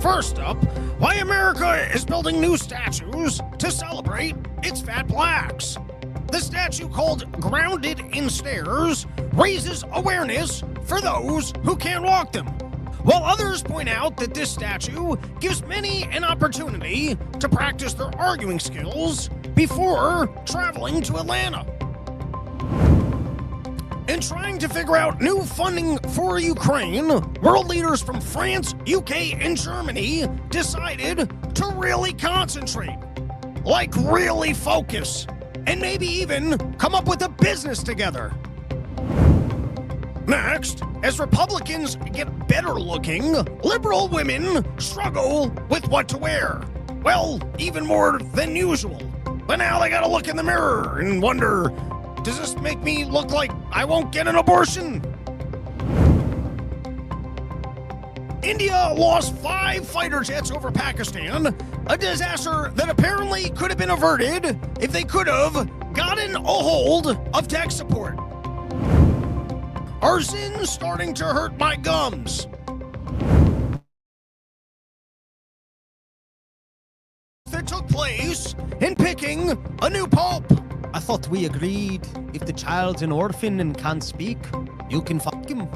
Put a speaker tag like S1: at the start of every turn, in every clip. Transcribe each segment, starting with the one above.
S1: First up, why America is building new statues to celebrate its fat blacks. The statue, called Grounded in Stairs, raises awareness for those who can't walk them, while others point out that this statue gives many an opportunity to practice their arguing skills before traveling to Atlanta. In trying to figure out new funding for Ukraine, world leaders from France, UK, and Germany decided to really concentrate, like really focus, and maybe even come up with a business together. Next, as Republicans get better looking, liberal women struggle with what to wear. Well, even more than usual. But now they gotta look in the mirror and wonder, does this make me look like I won't get an abortion? India lost 5 fighter jets over Pakistan, a disaster that apparently could have been averted if they could have gotten a hold of tech support. Are sins starting to hurt my gums? That took place in picking a new pope.
S2: I thought we agreed if the child's an orphan and can't speak, you can fuck him.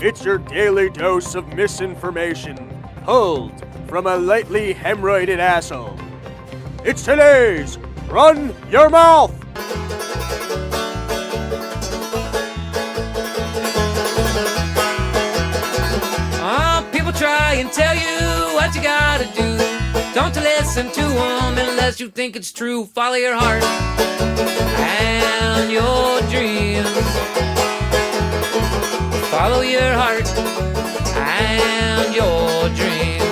S3: It's your daily dose of misinformation, pulled from a lightly hemorrhoided asshole. It's today's Run Your Mouth!
S4: People try and tell you what you gotta do. Don't listen to them unless you think it's true. Follow your heart and your dreams. Follow your heart and your dreams.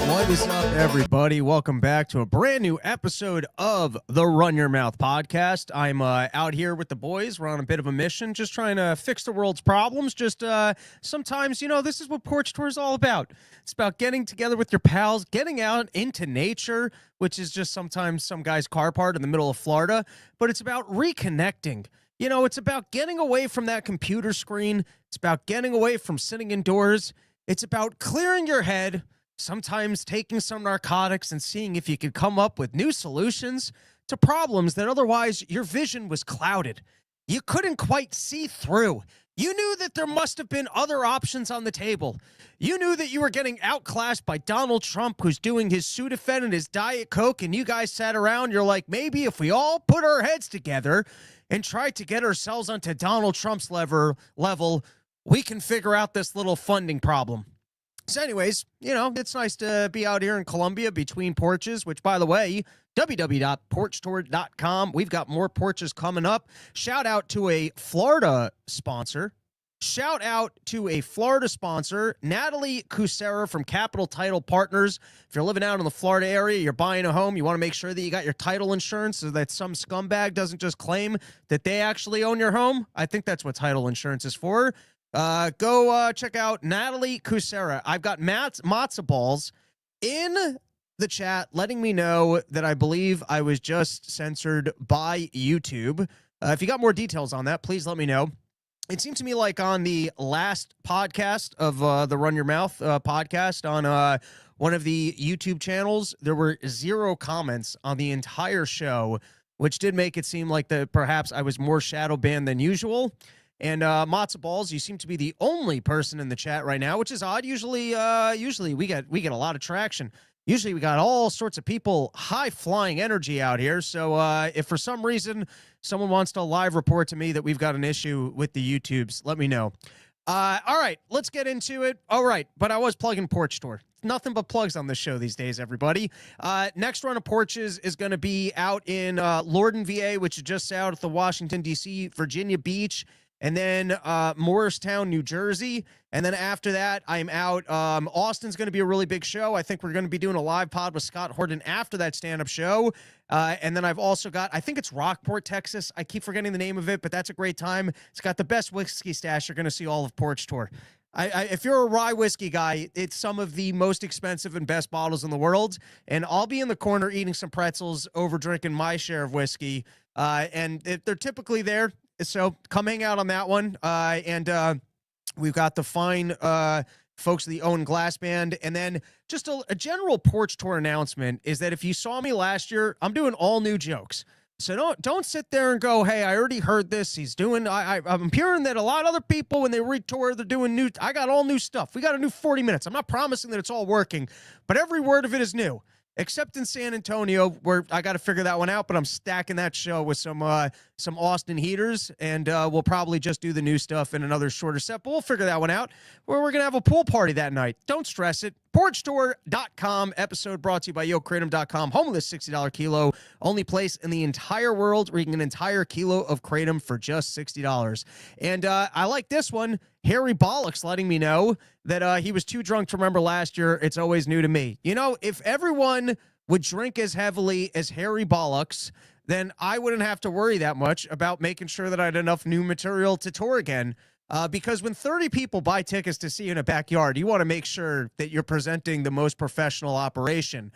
S2: What is up, everybody? Welcome back to a brand new episode of the Run Your Mouth podcast. I'm out here with the boys. We're on a bit of a mission, just trying to fix the world's problems. Just sometimes, this is what Porch Tour is all about. It's about getting together with your pals, getting out into nature, which is just sometimes some guy's car park in the middle of Florida. But it's about reconnecting. It's about getting away from that computer screen. It's about getting away from sitting indoors. It's about clearing your head, sometimes taking some narcotics and seeing if you could come up with new solutions to problems that otherwise your vision was clouded. You couldn't quite see through. You knew that there must have been other options on the table. You knew that you were getting outclassed by Donald Trump, who's doing his Sudafed and his Diet Coke, and you guys sat around, you're like, maybe if we all put our heads together and tried to get ourselves onto Donald Trump's level, we can figure out this little funding problem. So anyways, it's nice to be out here in Columbia between porches, which, by the way, www.porchtour.com. We've got more porches coming up. Shout out to a Florida sponsor. Natalie Cusera from Capital Title Partners. If you're living out in the Florida area, you're buying a home, you want to make sure that you got your title insurance so that some scumbag doesn't just claim that they actually own your home. I think that's what title insurance is for. Go check out Natalie Cusera. I've got Matzo Balls in the chat letting me know that I believe I was just censored by YouTube. If you got more details on that, please let me know. It seemed to me like on the last podcast of the Run Your Mouth podcast on one of the YouTube channels, there were 0 comments on the entire show, which did make it seem like that perhaps I was more shadow banned than usual. And Matzo Balls, you seem to be the only person in the chat right now, which is odd. Usually we get a lot of traction. Usually we got all sorts of people, high-flying energy out here. So if for some reason someone wants to live report to me that we've got an issue with the YouTubes, let me know. All right, let's get into it. All right, but I was plugging Porch Tour. Nothing but plugs on this show these days, everybody. Next run of Porches is going to be out in Lorden, VA, which is just south of the Washington, D.C., Virginia Beach, and then Morristown, New Jersey. And then after that, I'm out. Austin's going to be a really big show. I think we're going to be doing a live pod with Scott Horton after that stand-up show. And then I've also got, I think it's Rockport, Texas. I keep forgetting the name of it, but that's a great time. It's got the best whiskey stash. You're going to see all of Porch Tour. If you're a rye whiskey guy, it's some of the most expensive and best bottles in the world. And I'll be in the corner eating some pretzels over drinking my share of whiskey. And they're typically there. So come hang out on that one. And we've got the fine folks of the Owen Glass Band. And then just a general porch tour announcement is that if you saw me last year, I'm doing all new jokes. So don't sit there and go, hey, I already heard this. He's doing, I'm hearing that a lot of other people, when they retour, they're doing new, I got all new stuff. We got a new 40 minutes. I'm not promising that it's all working, but every word of it is new. Except in San Antonio, where I got to figure that one out, but I'm stacking that show with some Austin heaters, and we'll probably just do the new stuff in another shorter set, but we'll figure that one out, where we're going to have a pool party that night. Don't stress it. PorchTour.com, episode brought to you by YoKratom.com, home of the $60 kilo, only place in the entire world where you can get an entire kilo of Kratom for just $60. And I like this one. Harry Bollocks letting me know that he was too drunk to remember last year. It's always new to me. You know, if everyone would drink as heavily as Harry Bollocks, then I wouldn't have to worry that much about making sure that I had enough new material to tour again. Because when 30 people buy tickets to see you in a backyard, you want to make sure that you're presenting the most professional operation.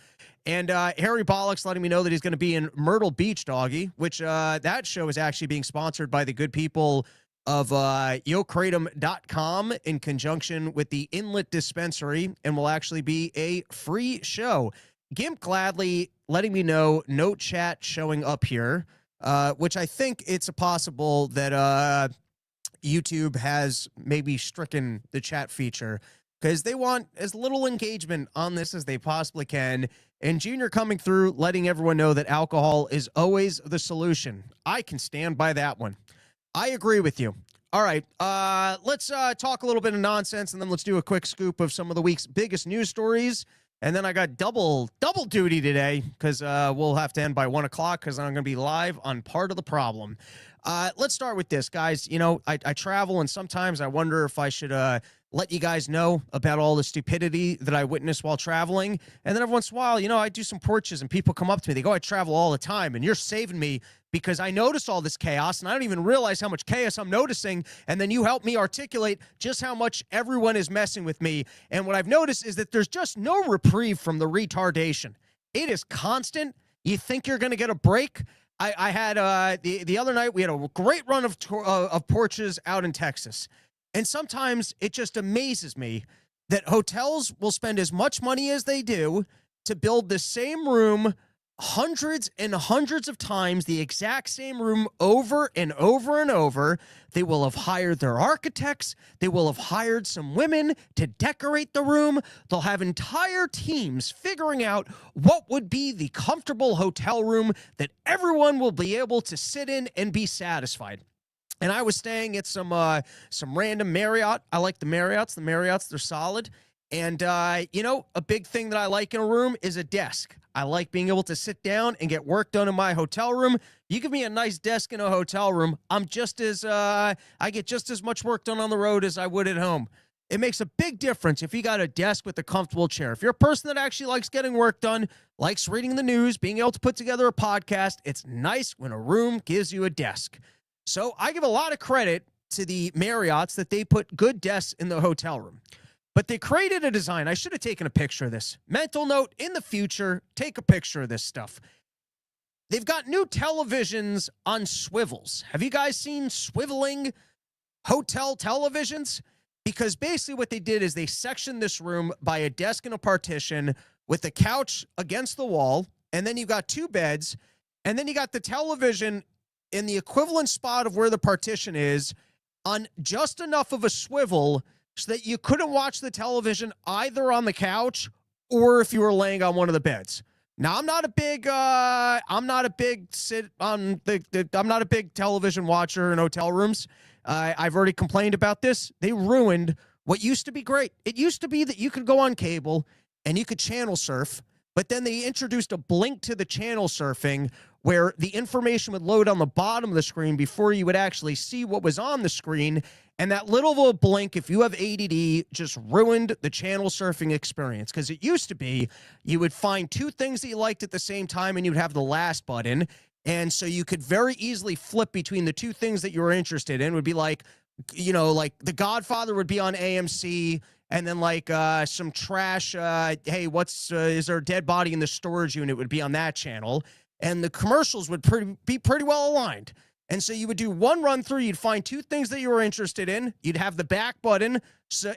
S2: And Harry Bollocks letting me know that he's going to be in Myrtle Beach, doggy, which that show is actually being sponsored by the good people of YoKratom.com in conjunction with the Inlet Dispensary, and will actually be a free show. Gimp gladly letting me know no chat showing up here, which I think it's possible that YouTube has maybe stricken the chat feature because they want as little engagement on this as they possibly can. And Junior coming through, letting everyone know that alcohol is always the solution. I can stand by that one. I agree with you. All right, let's talk a little bit of nonsense, and then let's do a quick scoop of some of the week's biggest news stories. And then I got double duty today because we'll have to end by 1 o'clock because I'm going to be live on Part of the Problem. Let's start with this, guys. You know, I travel, and sometimes I wonder if I should let you guys know about all the stupidity that I witness while traveling. And then every once in a while, you know, I do some porches, and people come up to me. They go, I travel all the time, and you're saving me because I notice all this chaos, and I don't even realize how much chaos I'm noticing. And then you help me articulate just how much everyone is messing with me. And what I've noticed is that there's just no reprieve from the retardation. It is constant. You think you're going to get a break? I had the other night, we had a great run of porches out in Texas. And sometimes it just amazes me that hotels will spend as much money as they do to build the same room hundreds and hundreds of times, the exact same room over and over and over. They will have hired their architects. They will have hired some women to decorate the room. They'll have entire teams figuring out what would be the comfortable hotel room that everyone will be able to sit in and be satisfied. And I was staying at some random Marriott. I like the Marriotts. The Marriotts, they're solid. And, you know, a big thing that I like in a room is a desk. I like being able to sit down and get work done in my hotel room. You give me a nice desk in a hotel room, I'm just as, I get just as much work done on the road as I would at home. It makes a big difference if you got a desk with a comfortable chair. If you're a person that actually likes getting work done, likes reading the news, being able to put together a podcast, it's nice when a room gives you a desk. So I give a lot of credit to the Marriotts that they put good desks in the hotel room. But they created a design. I should have taken a picture of this. Mental note, in the future, take a picture of this stuff. They've got new televisions on swivels. Have you guys seen swiveling hotel televisions? Because basically what they did is they sectioned this room by a desk and a partition with the couch against the wall, and then you've got two beds, and then you got the television in the equivalent spot of where the partition is on just enough of a swivel so that you couldn't watch the television either on the couch or if you were laying on one of the beds. Now, I'm not a big television watcher in hotel rooms. I've already complained about this. They ruined what used to be great. It used to be that you could go on cable and you could channel surf, but then they introduced a blink to the channel surfing where the information would load on the bottom of the screen before you would actually see what was on the screen. And that little of a blink, if you have ADD, just ruined the channel surfing experience. Because it used to be you would find two things that you liked at the same time and you'd have the last button. And so you could very easily flip between the two things that you were interested in. It would be like like The Godfather would be on AMC, and then like some trash, hey, is there a dead body in the storage unit would be on that channel, and the commercials would be pretty well aligned. And so you would do one run through, you'd find two things that you were interested in, you'd have the back button,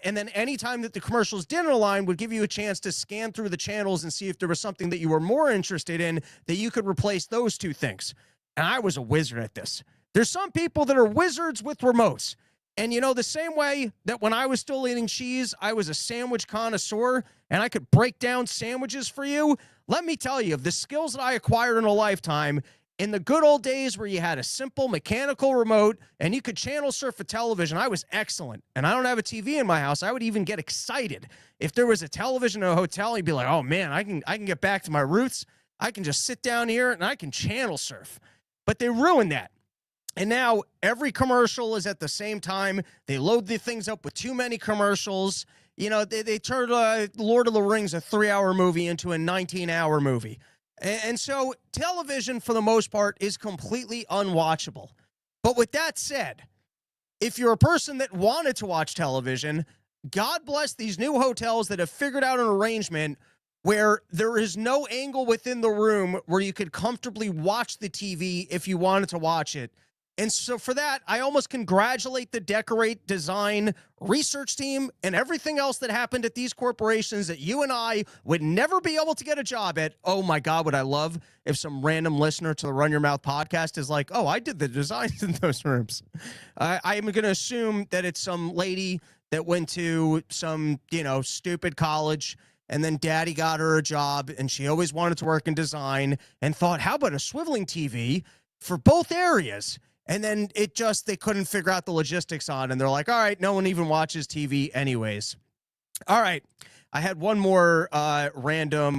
S2: and then anytime that the commercials didn't align would give you a chance to scan through the channels and see if there was something that you were more interested in that you could replace those two things. And I was a wizard at this. There's some people that are wizards with remotes. And the same way that when I was still eating cheese, I was a sandwich connoisseur and I could break down sandwiches for you. Let me tell you, of the skills that I acquired in a lifetime, in the good old days where you had a simple mechanical remote and you could channel surf a television, I was excellent. And I don't have a TV in my house. I would even get excited. If there was a television in a hotel, you'd be like, oh man, I can get back to my roots. I can just sit down here and I can channel surf. But they ruined that. And now every commercial is at the same time. They load the things up with too many commercials. They turned Lord of the Rings, a 3-hour movie, into a 19-hour movie. And so television, for the most part, is completely unwatchable. But with that said, if you're a person that wanted to watch television, God bless these new hotels that have figured out an arrangement where there is no angle within the room where you could comfortably watch the TV if you wanted to watch it. And so for that, I almost congratulate the decorate, design, research team, and everything else that happened at these corporations that you and I would never be able to get a job at. Oh my God, would I love if some random listener to the Run Your Mouth podcast is like, oh, I did the designs in those rooms. I'm going to assume that it's some lady that went to some, stupid college, and then daddy got her a job, and she always wanted to work in design and thought, how about a swiveling TV for both areas? And then they couldn't figure out the logistics on, and they're like, all right, no one even watches TV anyways. All right. I had one more random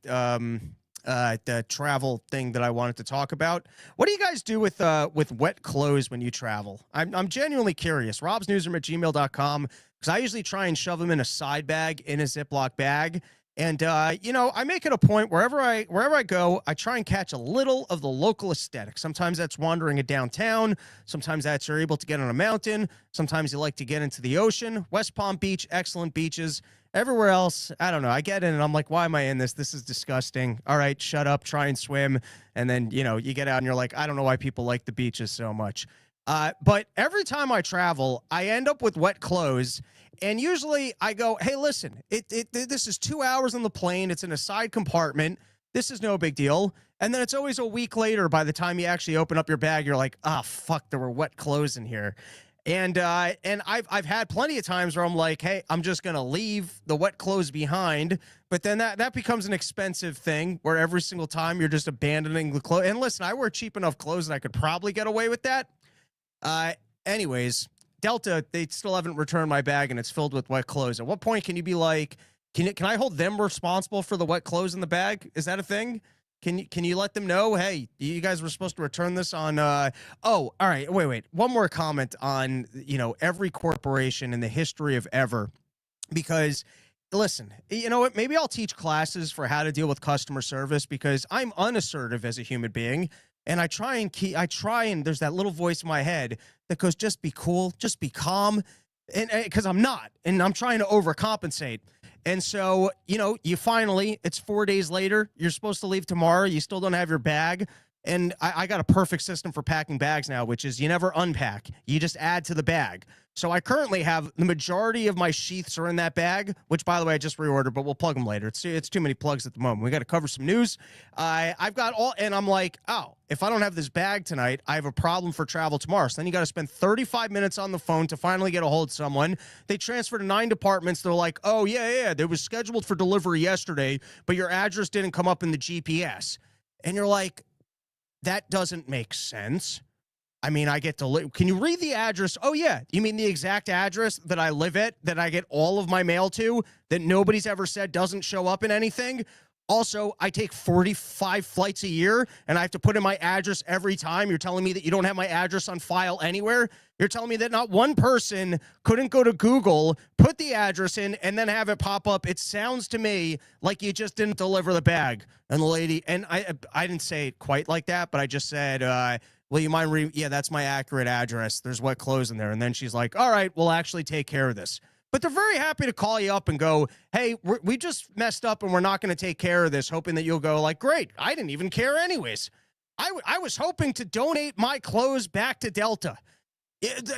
S2: the travel thing that I wanted to talk about. What do you guys do with wet clothes when you travel? I'm genuinely curious. robsnewsroom@gmail.com, because I usually try and shove them in a side bag, in a Ziploc bag. And, I make it a point wherever I go, I try and catch a little of the local aesthetic. Sometimes that's wandering a downtown. Sometimes that's you're able to get on a mountain. Sometimes you like to get into the ocean. West Palm Beach, excellent beaches. Everywhere else, I don't know. I get in and I'm like, why am I in this? This is disgusting. All right, shut up, try and swim. And then, you get out and you're like, I don't know why people like the beaches so much. But every time I travel, I end up with wet clothes. And usually I go, hey, listen, this is 2 hours on the plane. It's in a side compartment. This is no big deal. And then it's always a week later, by the time you actually open up your bag, you're like, ah, fuck, there were wet clothes in here. And I've had plenty of times where I'm like, hey, I'm just going to leave the wet clothes behind. But then that becomes an expensive thing where every single time you're just abandoning the clothes. And listen, I wear cheap enough clothes that I could probably get away with that. Anyways, Delta, they still haven't returned my bag and it's filled with wet clothes. At what point can you be like, can I hold them responsible for the wet clothes in the bag? Is that a thing? Can you let them know, hey, you guys were supposed to return this on, all right, wait. One more comment on, every corporation in the history of ever, because listen, you know what? Maybe I'll teach classes for how to deal with customer service, because I'm unassertive as a human being. And I try and there's that little voice in my head that goes, just be cool, just be calm. And because I'm not, and I'm trying to overcompensate. And so, it's 4 days later, you're supposed to leave tomorrow. You still don't have your bag. And I got a perfect system for packing bags now, which is you never unpack. You just add to the bag. So I currently have the majority of my sheaths are in that bag, which, by the way, I just reordered, but we'll plug them later. It's too many plugs at the moment. We got to cover some news. I've got all, and I'm like, oh, if I don't have this bag tonight, I have a problem for travel tomorrow. So then you got to spend 35 minutes on the phone to finally get a hold of someone. They transfer to 9 departments. They're like, oh, yeah, it was scheduled for delivery yesterday, but your address didn't come up in the GPS. And you're like, that doesn't make sense. I mean, I get to can you read the address? Oh, yeah. You mean the exact address that I live at, that I get all of my mail to, that nobody's ever said doesn't show up in anything? Also, I take 45 flights a year, and I have to put in my address every time. You're telling me that you don't have my address on file anywhere? You're telling me that not one person couldn't go to Google, put the address in, and then have it pop up? It sounds to me like you just didn't deliver the bag. And the lady, and I didn't say it quite like that, but I just said, will you mind yeah, that's my accurate address. There's what clothes in there. And then she's like, all right, we'll actually take care of this. But they're very happy to call you up and go, hey, we just messed up and we're not going to take care of this, hoping that you'll go like, great, I didn't even care anyways. I was hoping to donate my clothes back to Delta.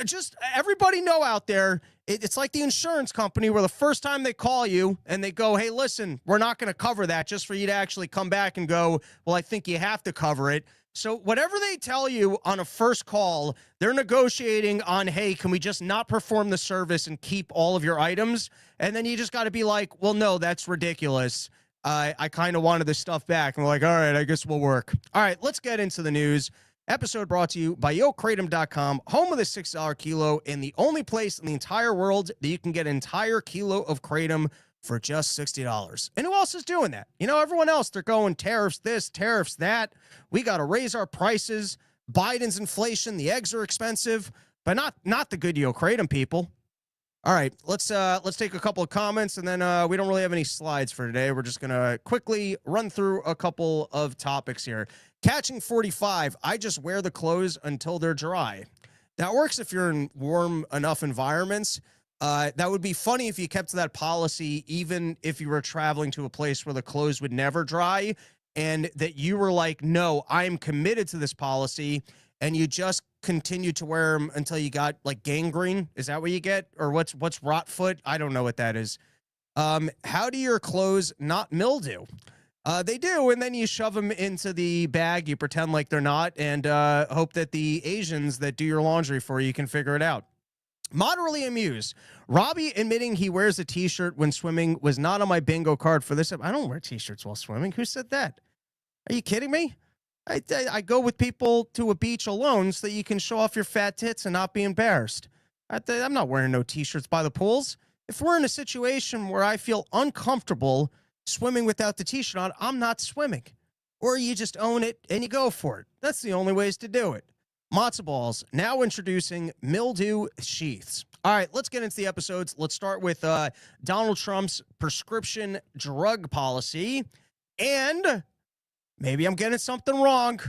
S2: Just everybody know out there, it's like the insurance company where the first time they call you and they go, hey, listen, we're not going to cover that, just for you to actually come back and go, well, I think you have to cover it. So whatever they tell you on a first call, they're negotiating on, hey, can we just not perform the service and keep all of your items? And then you just got to be like, well, no, that's ridiculous. I kind of wanted this stuff back. And we're like, all right, I guess we'll work. All right, let's get into the news. Episode brought to you by YoKratom.com, home of the $6 kilo and the only place in the entire world that you can get an entire kilo of kratom for just $60. And who else is doing that? You know, everyone else, they're going tariffs this, tariffs that. We got to raise our prices. Biden's inflation, the eggs are expensive, but not the good YoKratom people. All right, let's take a couple of comments, and then we don't really have any slides for today. We're just going to quickly run through a couple of topics here. Catching 45, I just wear the clothes until they're dry. That works if you're in warm enough environments. That would be funny if you kept to that policy, even if you were traveling to a place where the clothes would never dry, and that you were like, no, I'm committed to this policy, and you just continue to wear them until you got like gangrene. Is that what you get? Or what's rot foot? I don't know what that is. How do your clothes not mildew? They do, and then you shove them into the bag, you pretend like they're not, and hope that the Asians that do your laundry for you can figure it out. Moderately amused. Robbie admitting he wears a t-shirt when swimming was not on my bingo card for this. I don't wear t-shirts while swimming. Who said that? Are you kidding me? I go with people to a beach alone so that you can show off your fat tits and not be embarrassed. I'm not wearing no t-shirts by the pools. If we're in a situation where I feel uncomfortable swimming without the t-shirt on, I'm not swimming. Or you just own it and you go for it. That's the only ways to do it. Matzo balls, now introducing mildew sheaths. All right, let's get into the episodes. Let's start with Donald Trump's prescription drug policy. And maybe I'm getting something wrong.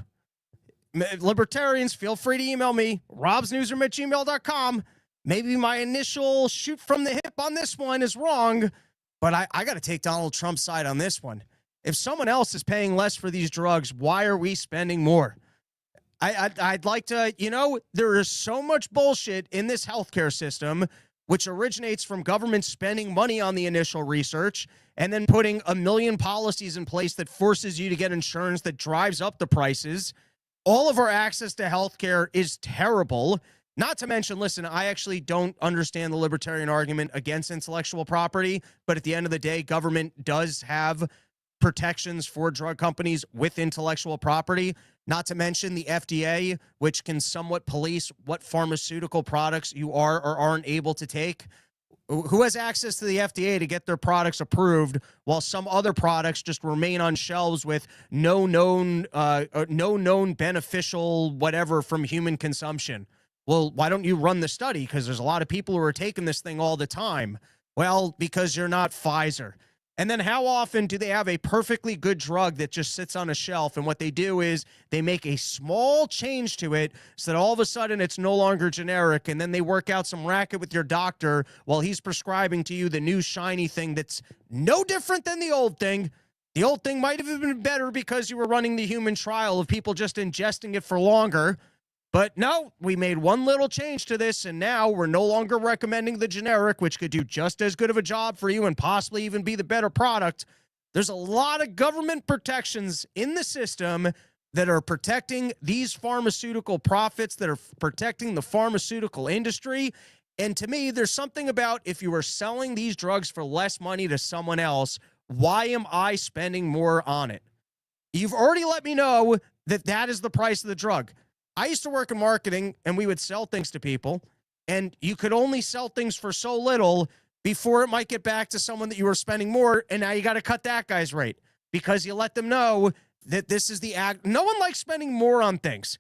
S2: Libertarians, feel free to email me, robsnewsroom@gmail.com. Maybe my initial shoot from the hip on this one is wrong, but I got to take Donald Trump's side on this one. If someone else is paying less for these drugs, why are we spending more? I'd like to, you know, there is so much bullshit in this healthcare system, which originates from government spending money on the initial research and then putting a million policies in place that forces you to get insurance that drives up the prices. All of our access to healthcare is terrible. Not to mention, listen, I actually don't understand the libertarian argument against intellectual property, but at the end of the day, government does have protections for drug companies with intellectual property. Not to mention the FDA, which can somewhat police what pharmaceutical products you are or aren't able to take. Who has access to the FDA to get their products approved while some other products just remain on shelves with no known beneficial whatever from human consumption? Well, why don't you run the study? Because there's a lot of people who are taking this thing all the time. Well, because you're not Pfizer. And then how often do they have a perfectly good drug that just sits on a shelf, and what they do is they make a small change to it so that all of a sudden it's no longer generic, and then they work out some racket with your doctor while he's prescribing to you the new shiny thing that's no different than the old thing. The old thing might have been better because you were running the human trial of people just ingesting it for longer. But no, we made one little change to this, and now we're no longer recommending the generic, which could do just as good of a job for you and possibly even be the better product. There's a lot of government protections in the system that are protecting these pharmaceutical profits, that are protecting the pharmaceutical industry. And to me, there's something about if you are selling these drugs for less money to someone else, why am I spending more on it? You've already let me know that that is the price of the drug. I used to work in marketing, and we would sell things to people, and you could only sell things for so little before it might get back to someone that you were spending more, and now you got to cut that guy's rate because you let them know that this is the act. No one likes spending more on things.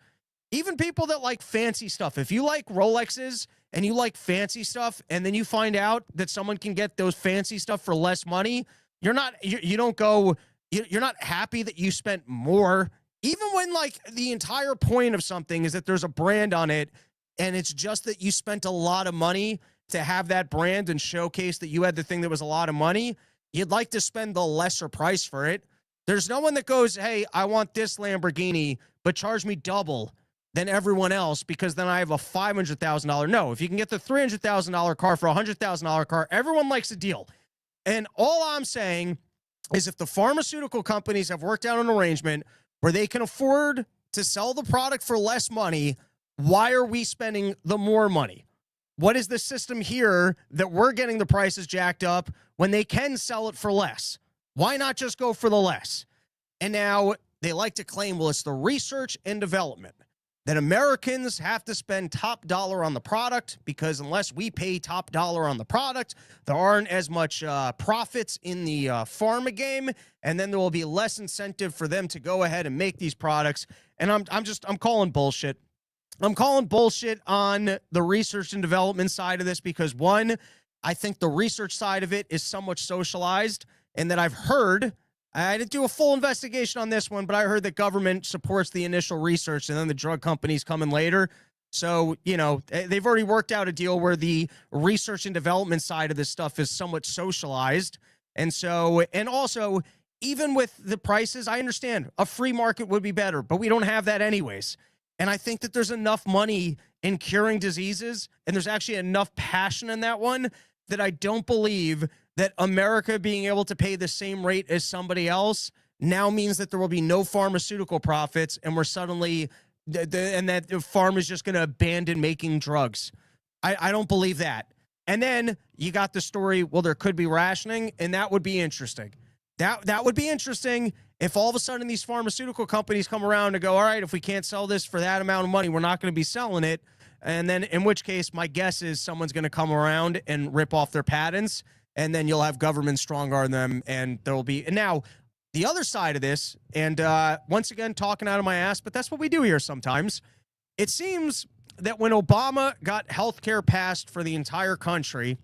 S2: Even people that like fancy stuff. If you like Rolexes and you like fancy stuff, and then you find out that someone can get those fancy stuff for less money, you're not happy that you spent more even when like the entire point of something is that there's a brand on it and it's just that you spent a lot of money to have that brand and showcase that you had the thing that was a lot of money, you'd like to spend the lesser price for it. There's no one that goes, hey, I want this Lamborghini, but charge me double than everyone else because then I have a $500,000. No, if you can get the $300,000 car for a $100,000 car, everyone likes a deal. And all I'm saying is if the pharmaceutical companies have worked out an arrangement where they can afford to sell the product for less money, why are we spending the more money? What is the system here that we're getting the prices jacked up when they can sell it for less? Why not just go for the less? And now they like to claim, well, it's the research and development that Americans have to spend top dollar on the product because unless we pay top dollar on the product, there aren't as much profits in the pharma game, and then there will be less incentive for them to go ahead and make these products. And I'm calling bullshit. I'm calling bullshit on the research and development side of this because one, I think the research side of it is somewhat socialized, and that I've heard, I didn't do a full investigation on this one, but I heard that government supports the initial research and then the drug companies come in later. So, you know, they've already worked out a deal where the research and development side of this stuff is somewhat socialized. And so, and also, even with the prices, I understand a free market would be better, but we don't have that anyways. And I think that there's enough money in curing diseases, and there's actually enough passion in that one that I don't believe that America being able to pay the same rate as somebody else now means that there will be no pharmaceutical profits and we're suddenly, and that the farm is just going to abandon making drugs. I don't believe that. And then you got the story, well, there could be rationing, and that would be interesting. That would be interesting if all of a sudden these pharmaceutical companies come around and go, all right, if we can't sell this for that amount of money, we're not going to be selling it. And then in which case, my guess is someone's going to come around and rip off their patents, and then you'll have government strong arm them, and there will be. And now, the other side of this, and once again, talking out of my ass, but that's what we do here sometimes. It seems that when Obama got healthcare passed for the entire country,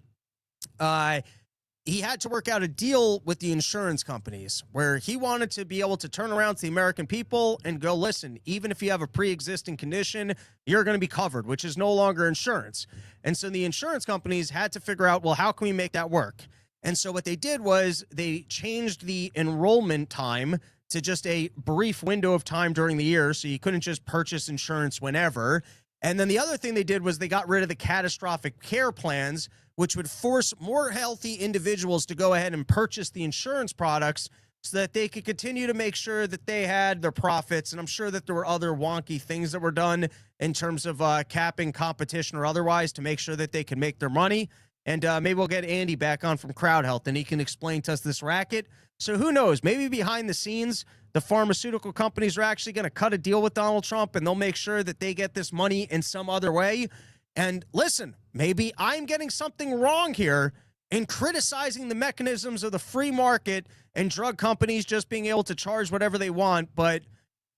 S2: he had to work out a deal with the insurance companies where he wanted to be able to turn around to the American people and go, listen, even if you have a pre-existing condition, you're going to be covered, which is no longer insurance. And so the insurance companies had to figure out, well, how can we make that work? And so what they did was they changed the enrollment time to just a brief window of time during the year. So you couldn't just purchase insurance whenever. And then the other thing they did was they got rid of the catastrophic care plans, which would force more healthy individuals to go ahead and purchase the insurance products so that they could continue to make sure that they had their profits. And I'm sure that there were other wonky things that were done in terms of capping competition or otherwise to make sure that they could make their money. And maybe we'll get Andy back on from Crowd Health and he can explain to us this racket. So who knows? Maybe behind the scenes, the pharmaceutical companies are actually going to cut a deal with Donald Trump and they'll make sure that they get this money in some other way. And listen, maybe I'm getting something wrong here in criticizing the mechanisms of the free market and drug companies just being able to charge whatever they want. But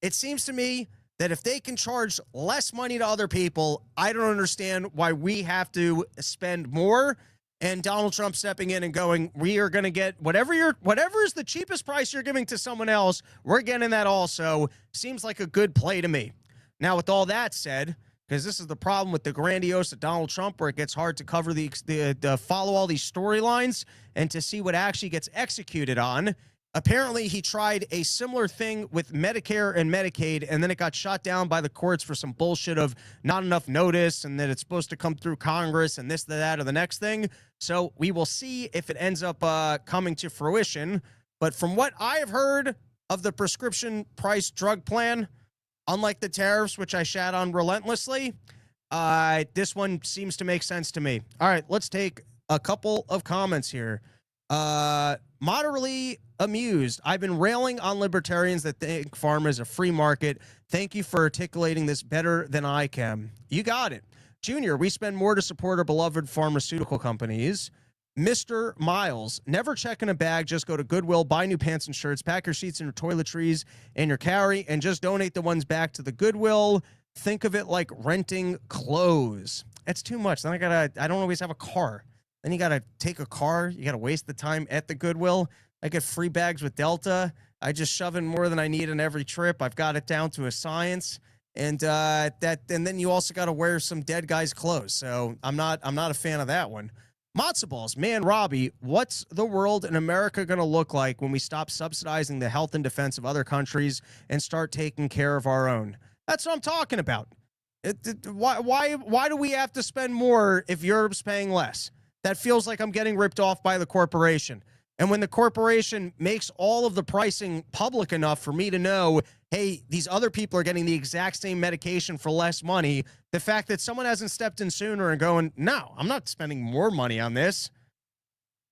S2: it seems to me that if they can charge less money to other people, I don't understand why we have to spend more. And Donald Trump stepping in and going, we are going to get whatever is the cheapest price you're giving to someone else, we're getting that also. Seems like a good play to me. Now, with all that said, because this is the problem with the grandiose of Donald Trump, where it gets hard to cover the follow all these storylines and to see what actually gets executed on. Apparently, he tried a similar thing with Medicare and Medicaid, and then it got shot down by the courts for some bullshit of not enough notice and that it's supposed to come through Congress and this, that, or the next thing. So we will see if it ends up coming to fruition. But from what I have heard of the prescription price drug plan, unlike the tariffs, which I shat on relentlessly, this one seems to make sense to me. All right, let's take a couple of comments here. Moderately amused. I've been railing on libertarians that think pharma is a free market. Thank you for articulating this better than I can. You got it. Junior, we spend more to support our beloved pharmaceutical companies. Mr. Miles, never check in a bag. Just go to Goodwill, buy new pants and shirts, pack your sheets and your toiletries and your carry, and just donate the ones back to the Goodwill. Think of it like renting clothes. That's too much. Then I don't always have a car. Then you got to take a car. You got to waste the time at the Goodwill. I get free bags with Delta. I just shove in more than I need on every trip. I've got it down to a science. And then you also got to wear some dead guy's clothes. So I'm not a fan of that one. Matzo balls, man, Robbie, what's the world in America going to look like when we stop subsidizing the health and defense of other countries and start taking care of our own? That's what I'm talking about. Why do we have to spend more if Europe's paying less? That feels like I'm getting ripped off by the corporation. And when the corporation makes all of the pricing public enough for me to know, hey, these other people are getting the exact same medication for less money, the fact that someone hasn't stepped in sooner and going, no, I'm not spending more money on this.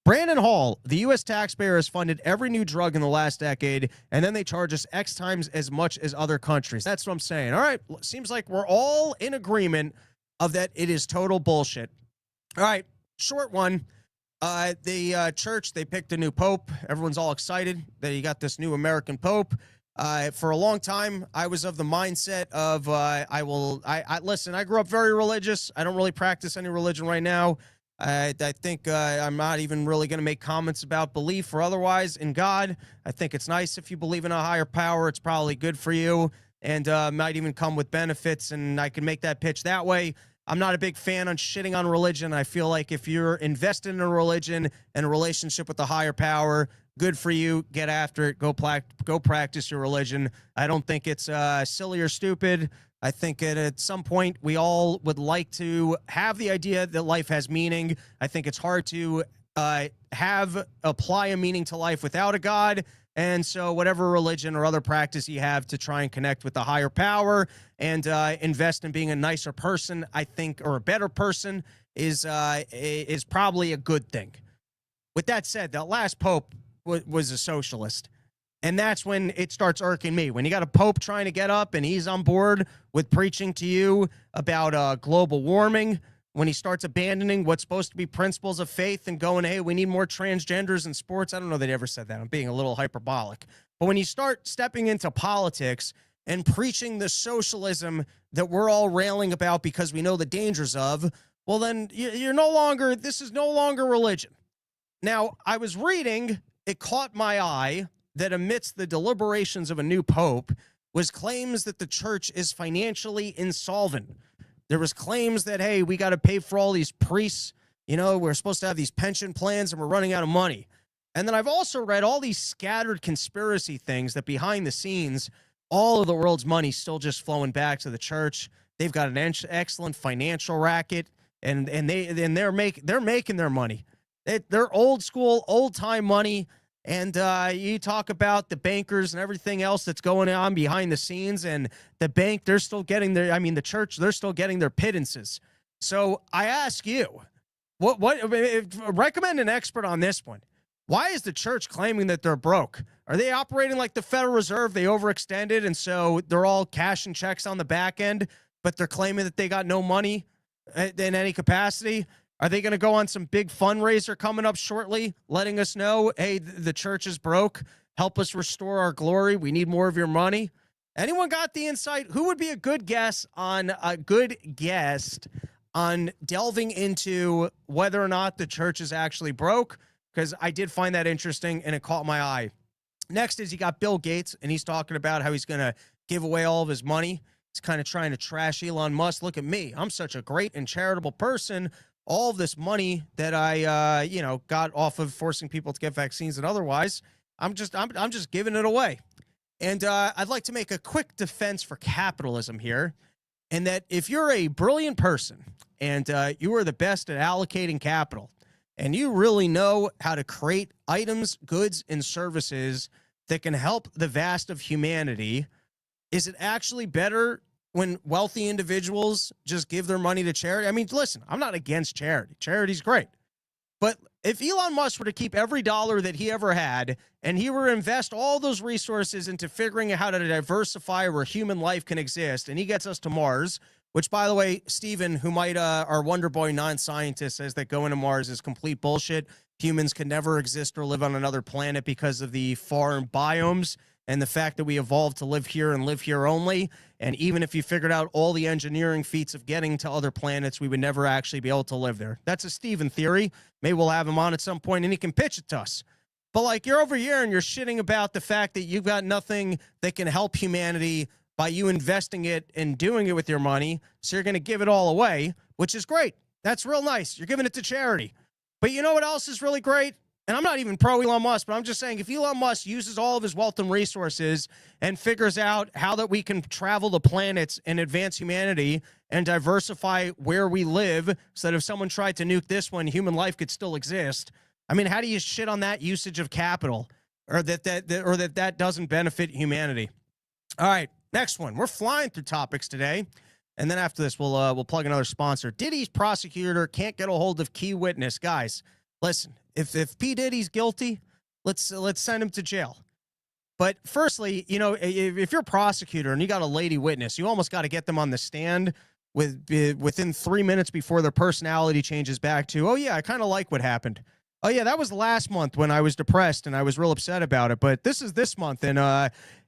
S2: Brandon Hall, the U.S. taxpayer has funded every new drug in the last decade, and then they charge us X times as much as other countries. That's what I'm saying. All right, seems like we're all in agreement of that it is total bullshit. All right, short one. The church, they picked a new pope. Everyone's all excited that you got this new American pope. For a long time, I was of the mindset of listen, I grew up very religious. I don't really practice any religion right now. I think I'm not even really going to make comments about belief or otherwise in God. I think it's nice if you believe in a higher power. It's probably good for you and might even come with benefits, and I can make that pitch that way. I'm not a big fan on shitting on religion. I feel like if you're invested in a religion and a relationship with the higher power, good for you. Get after it. Go practice your religion. I don't think it's silly or stupid. I think at some point we all would like to have the idea that life has meaning. I think it's hard to apply a meaning to life without a God. And so whatever religion or other practice you have to try and connect with the higher power and invest in being a nicer person, I think, or a better person is probably a good thing. With that said, that last pope was a socialist. And that's when it starts irking me. When you got a pope trying to get up and he's on board with preaching to you about global warming, when he starts abandoning what's supposed to be principles of faith and going, hey, we need more transgenders in sports. I don't know that he ever said that. I'm being a little hyperbolic. But when you start stepping into politics and preaching the socialism that we're all railing about because we know the dangers of, well, then this is no longer religion. Now, I was reading, it caught my eye that amidst the deliberations of a new pope was claims that the church is financially insolvent. There was claims that, hey, we got to pay for all these priests. You know, we're supposed to have these pension plans and we're running out of money. And then I've also read all these scattered conspiracy things that behind the scenes, all of the world's money still just flowing back to the church. They've got an excellent financial racket and they're making their money. They're old school, old time money. And you talk about the bankers and everything else that's going on behind the scenes, and the bank, the church, they're still getting their pittances. So I ask you, recommend an expert on this one. Why is the church claiming that they're broke? Are they operating like the Federal Reserve? They overextended, and so they're all cashing checks on the back end, but they're claiming that they got no money in any capacity? Are they going to go on some big fundraiser coming up shortly, letting us know, hey, the church is broke. Help us restore our glory. We need more of your money. Anyone got the insight? Who would be a good guest on delving into whether or not the church is actually broke? Because I did find that interesting and it caught my eye. Next is you got Bill Gates, and he's talking about how he's going to give away all of his money. He's kind of trying to trash Elon Musk. Look at me. I'm such a great and charitable person. All of this money that I, got off of forcing people to get vaccines and otherwise, I'm just giving it away. And I'd like to make a quick defense for capitalism here, and that if you're a brilliant person and you are the best at allocating capital, and you really know how to create items, goods, and services that can help the vast of humanity, is it actually better when wealthy individuals just give their money to charity? I mean, listen, I'm not against charity. Charity's great. But if Elon Musk were to keep every dollar that he ever had and he were to invest all those resources into figuring out how to diversify where human life can exist, and he gets us to Mars, which, by the way, Steven, who might, our Wonder Boy non-scientist, says that going to Mars is complete bullshit. Humans can never exist or live on another planet because of the foreign biomes and the fact that we evolved to live here and live here only. And even if you figured out all the engineering feats of getting to other planets, we would never actually be able to live there. That's a Steven theory. Maybe we'll have him on at some point and he can pitch it to us. But like you're over here and you're shitting about the fact that you've got nothing that can help humanity by you investing it and doing it with your money. So you're going to give it all away, which is great. That's real nice. You're giving it to charity. But you know what else is really great? And I'm not even pro Elon Musk, but I'm just saying if Elon Musk uses all of his wealth and resources and figures out how that we can travel the planets and advance humanity and diversify where we live so that if someone tried to nuke this one, human life could still exist. I mean, how do you shit on that usage of capital or that doesn't benefit humanity? All right, next one. We're flying through topics today. And then after this, we'll plug another sponsor. Diddy's prosecutor can't get a hold of key witness. Guys, listen, if P. Diddy's guilty, let's send him to jail. But firstly, you know, if you're a prosecutor and you got a lady witness, you almost got to get them on the stand within 3 minutes before their personality changes back to, oh, yeah, I kind of like what happened. Oh, yeah, that was last month when I was depressed and I was real upset about it. But this is this month. And,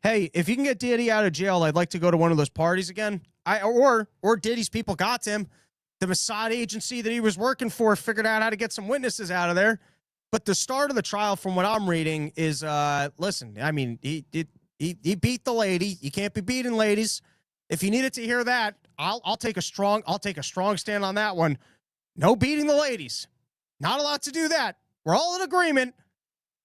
S2: hey, if you can get Diddy out of jail, I'd like to go to one of those parties again. Or Diddy's people got him. The Mossad agency that he was working for figured out how to get some witnesses out of there. But the start of the trial, from what I'm reading, is listen. I mean, he beat the lady. You can't be beating ladies. If you needed to hear that, I'll take a strong stand on that one. No beating the ladies. Not allowed to do that. We're all in agreement.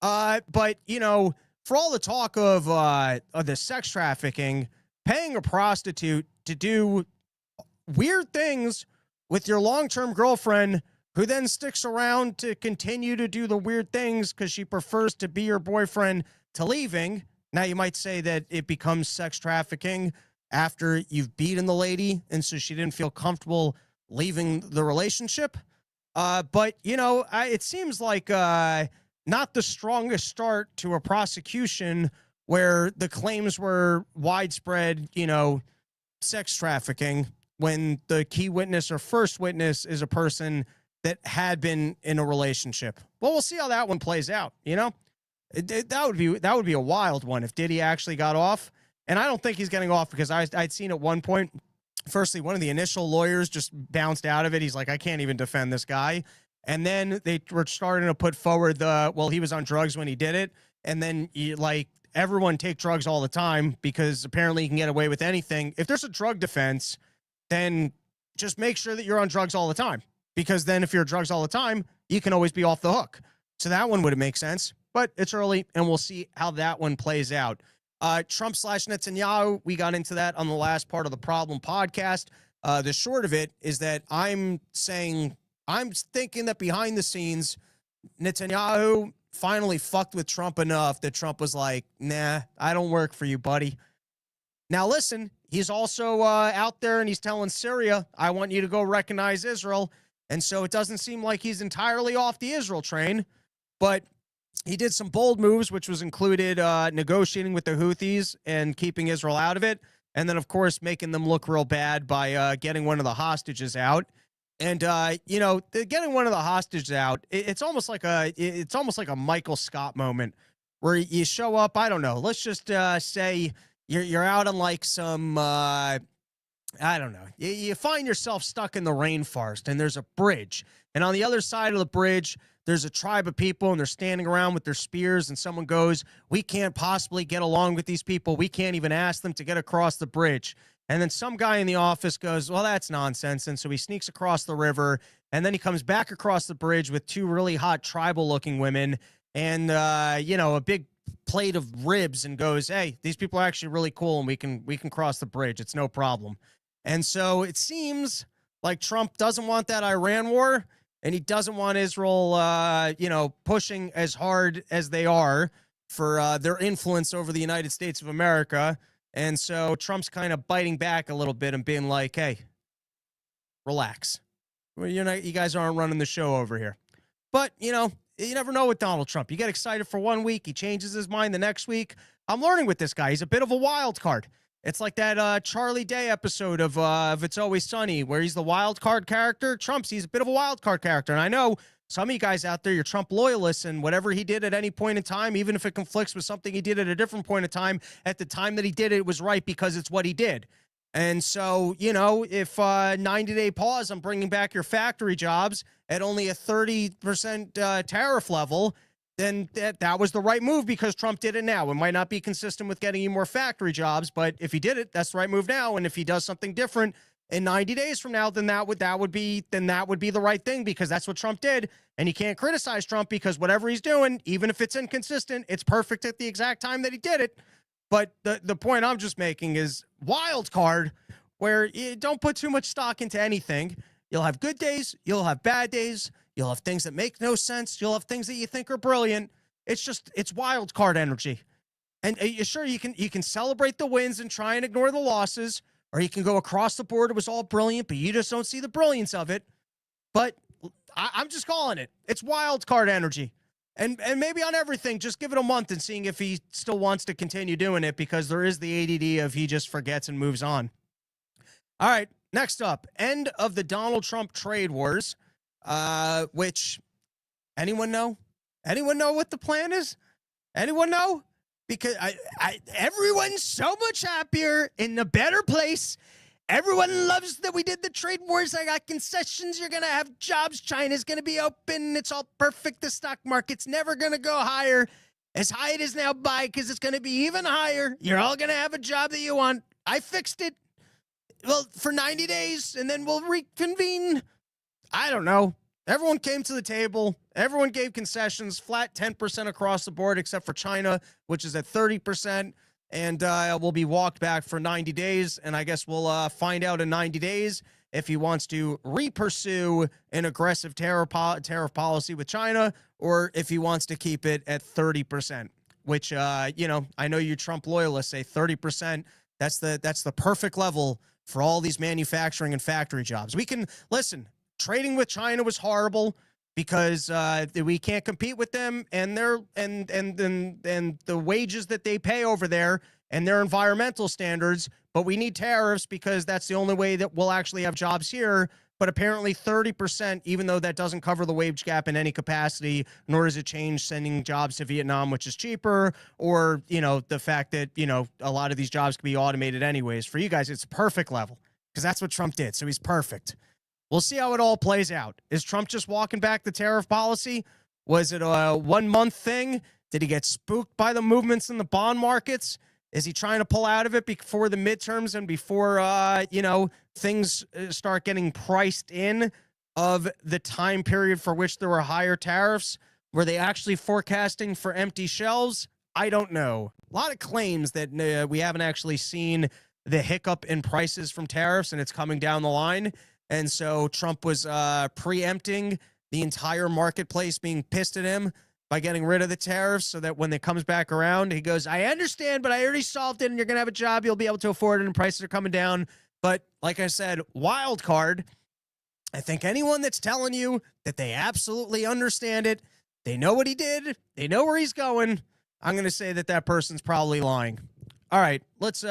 S2: But you know, for all the talk of the sex trafficking, paying a prostitute to do weird things with your long-term girlfriend, who then sticks around to continue to do the weird things because she prefers to be your boyfriend to leaving. Now, you might say that it becomes sex trafficking after you've beaten the lady, and so she didn't feel comfortable leaving the relationship. But, you know, it seems like not the strongest start to a prosecution where the claims were widespread, you know, sex trafficking, when the key witness or first witness is a person that had been in a relationship. Well, we'll see how that one plays out. You know, that would be a wild one if Diddy actually got off. And I don't think he's getting off because I'd seen at one point, firstly, one of the initial lawyers just bounced out of it. He's like, I can't even defend this guy. And then they were starting to put forward he was on drugs when he did it. And then everyone take drugs all the time because apparently you can get away with anything. If there's a drug defense, then just make sure that you're on drugs all the time. Because then if you're on drugs all the time, you can always be off the hook. So that one would make sense. But it's early, and we'll see how that one plays out. Trump/Netanyahu, we got into that on the last part of the Problem podcast. The short of it is that I'm thinking that behind the scenes, Netanyahu finally fucked with Trump enough that Trump was like, nah, I don't work for you, buddy. Now, listen, he's also out there and he's telling Syria, I want you to go recognize Israel. And so it doesn't seem like he's entirely off the Israel train, but he did some bold moves, which was included negotiating with the Houthis and keeping Israel out of it. And then, of course, making them look real bad by getting one of the hostages out. And, you know, getting one of the hostages out, it's almost like a Michael Scott moment where you show up. I don't know. Let's just say you're out on like some, I don't know. You find yourself stuck in the rainforest and there's a bridge. And on the other side of the bridge, there's a tribe of people and they're standing around with their spears, and someone goes, we can't possibly get along with these people. We can't even ask them to get across the bridge. And then some guy in the office goes, well, that's nonsense. And so he sneaks across the river, and then he comes back across the bridge with two really hot tribal looking women and, you know, a big plate of ribs, and goes, hey, these people are actually really cool and we can cross the bridge. It's no problem. And so it seems like Trump doesn't want that Iran war, and he doesn't want Israel, you know, pushing as hard as they are for their influence over the United States of America. And so Trump's kind of biting back a little bit and being like, hey, relax. Well, you guys aren't running the show over here. But, you know, you never know with Donald Trump. You get excited for 1 week, he changes his mind the next week. I'm learning with this guy. He's a bit of a wild card. It's like that Charlie Day episode of It's Always Sunny, where he's the wild card character. He's a bit of a wild card character. And I know some of you guys out there, you're Trump loyalists, and whatever he did at any point in time, even if it conflicts with something he did at a different point in time, at the time that he did it, it was right because it's what he did. And so, you know, if 90-day pause on bringing back your factory jobs at only a 30% tariff level, then that was the right move because Trump did it now. It might not be consistent with getting you more factory jobs, but if he did it, that's the right move now. And if he does something different in 90 days from now, then that would be the right thing because that's what Trump did. And you can't criticize Trump because whatever he's doing, even if it's inconsistent, it's perfect at the exact time that he did it. But the point I'm just making is wild card, where you don't put too much stock into anything. You'll have good days, you'll have bad days. You'll have things that make no sense. You'll have things that you think are brilliant. It's wild card energy. And sure, you can celebrate the wins and try and ignore the losses, or you can go across the board. It was all brilliant, but you just don't see the brilliance of it. But I'm just calling it. It's wild card energy. And maybe on everything, just give it a month and seeing if he still wants to continue doing it, because there is the ADD of he just forgets and moves on. All right, next up, end of the Donald Trump trade wars. Which, anyone know? Anyone know what the plan is? Anyone know? Because everyone's so much happier, in a better place. Everyone loves that we did the trade wars. I got concessions. You're going to have jobs. China's going to be open. It's all perfect. The stock market's never going to go higher. As high it is now, buy, because it's going to be even higher. You're all going to have a job that you want. I fixed it. Well, for 90 days, and then we'll reconvene. I don't know. Everyone came to the table. Everyone gave concessions, flat 10% across the board, except for China, which is at 30%. And will be walked back for 90 days. And I guess we'll find out in 90 days if he wants to re-pursue an aggressive tariff policy with China, or if he wants to keep it at 30%, which, I know you Trump loyalists say 30%. That's the perfect level for all these manufacturing and factory jobs. We can listen. Trading with China was horrible because we can't compete with them, and the wages that they pay over there and their environmental standards. But we need tariffs because that's the only way that we'll actually have jobs here. But apparently 30%, even though that doesn't cover the wage gap in any capacity, nor does it change sending jobs to Vietnam, which is cheaper, or, the fact that, a lot of these jobs can be automated anyways. For you guys, it's a perfect level because that's what Trump did. So he's perfect. We'll see how it all plays out. Is Trump just walking back the tariff policy? Was it a 1 month thing? Did he get spooked by the movements in the bond markets? Is he trying to pull out of it before the midterms and before, things start getting priced in of the time period for which there were higher tariffs? Were they actually forecasting for empty shelves? I don't know. A lot of claims that we haven't actually seen the hiccup in prices from tariffs, and it's coming down the line. And so Trump was preempting the entire marketplace being pissed at him by getting rid of the tariffs, so that when it comes back around, he goes, I understand, but I already solved it, and you're going to have a job. You'll be able to afford it, and prices are coming down. But like I said, wild card. I think anyone that's telling you that they absolutely understand it, they know what he did, they know where he's going, I'm going to say that person's probably lying. All right, let's